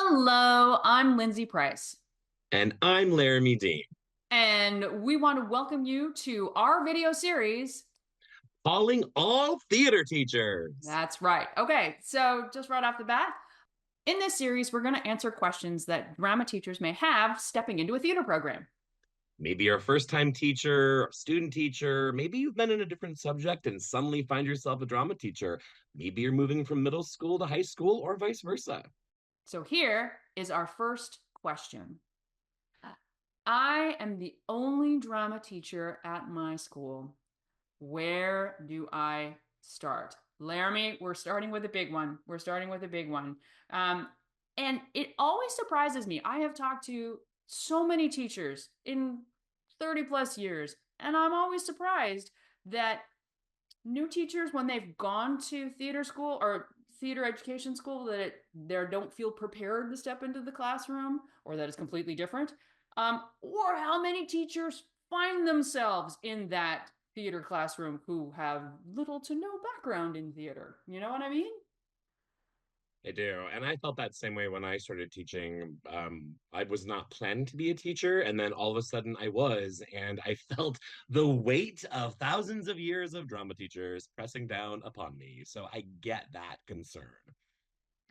Hello, I'm Lindsay Price, And I'm Laramie Dean, and we want to welcome you to our video series. calling all theater teachers. That's right. Okay, so just right off the bat, in this series, we're going to answer questions that drama teachers may have stepping into a theater program. Maybe you're a first time teacher, student teacher. Maybe you've been in a different subject and suddenly find yourself a drama teacher. Maybe you're moving from middle school to high school or vice versa. So here is our first question. I am the only drama teacher at my school. Where do I start? Laramie, we're starting with a big one. We're starting with a big one. Um, and it always surprises me. I have talked to so many teachers in 30 plus years, and I'm always surprised that new teachers, when they've gone to theater school or theater education school, that they don't feel prepared to step into the classroom, or that it's completely different, or how many teachers find themselves in that theater classroom who have little to no background in theater. You know what I mean? I do. And I felt that same way when I started teaching. I was not planning to be a teacher, and then all of a sudden I was, and I felt the weight of thousands of years of drama teachers pressing down upon me. So I get that concern.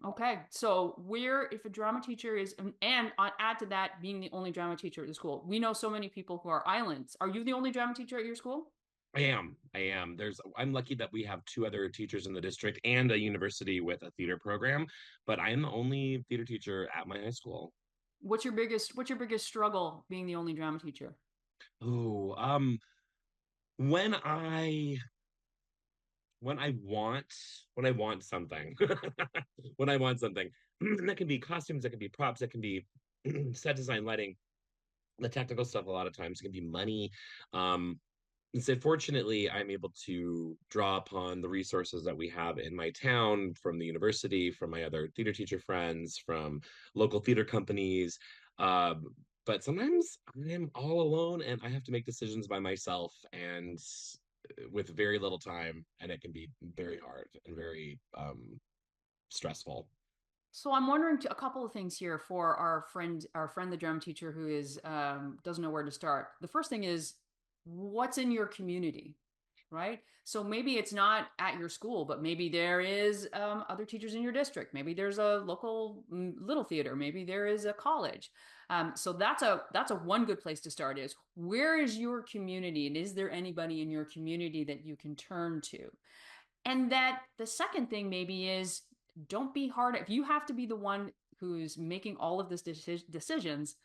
Okay, so where if a drama teacher is, and add to that being the only drama teacher at the school, we know so many people who are islands. Are you the only drama teacher at your school? I am. I am. I'm lucky that we have two other teachers in the district and a university with a theater program, but I am the only theater teacher at my high school. What's your biggest struggle being the only drama teacher? Oh, when I when I want when I want something, when I want something, that can be costumes, that can be props, that can be set design, lighting, the technical stuff. A lot of times it can be money. Um, And so fortunately, I'm able to draw upon the resources that we have in my town from the university, from my other theater teacher friends, from local theater companies. Um, but sometimes I am all alone and I have to make decisions by myself and with very little time, and it can be very hard and very stressful. So I'm wondering a couple of things here for our friend, the drum teacher who is doesn't know where to start. The first thing is, what's in your community, right? So maybe it's not at your school, but maybe there is other teachers in your district. Maybe there's a local little theater. Maybe there is a college. So that's a one good place to start. Is where is your community, and is there anybody in your community that you can turn to? And that the second thing maybe is, don't be hard. If you have to be the one who's making all of this decisions,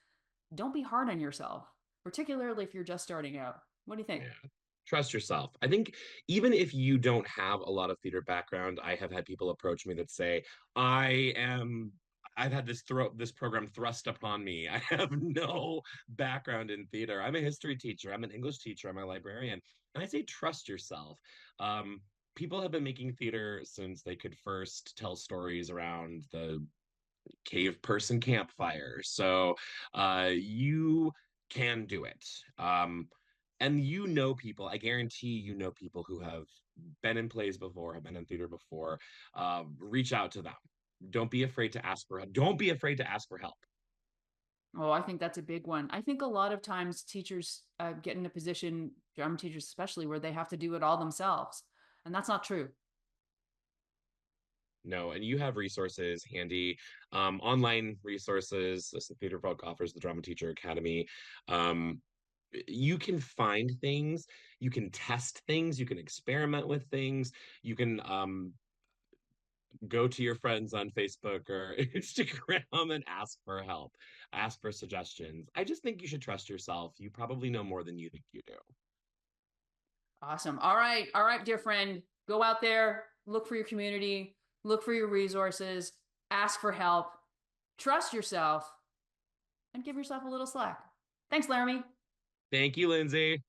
don't be hard on yourself, particularly if you're just starting out. What do you think? Yeah. Trust yourself. I think even if you don't have a lot of theater background, I have had people approach me that say, I am I've had this program thrust upon me. I have no background in theater. I'm a history teacher, I'm an English teacher, I'm a librarian. And I say trust yourself. Um, People have been making theater since they could first tell stories around the cave person campfire. So you can do it. And you know people, I guarantee you know people who have been in plays before, have been in theater before. Reach out to them. Don't be afraid to ask for help. Don't be afraid to ask for help. Oh, I think that's a big one. I think a lot of times teachers get in a position, drama teachers especially, where they have to do it all themselves. And that's not true. No, and you have resources handy, online resources. The Theater Folk offers the Drama Teacher Academy. Um, you can find things, you can test things, you can experiment with things, you can go to your friends on Facebook or Instagram and ask for help, ask for suggestions. I just think you should trust yourself. You probably know more than you think you do. Awesome. All right. All right, dear friend. Go out there, look for your community, look for your resources, ask for help, trust yourself, and give yourself a little slack. Thanks, Laramie. Thank you, Lindsay.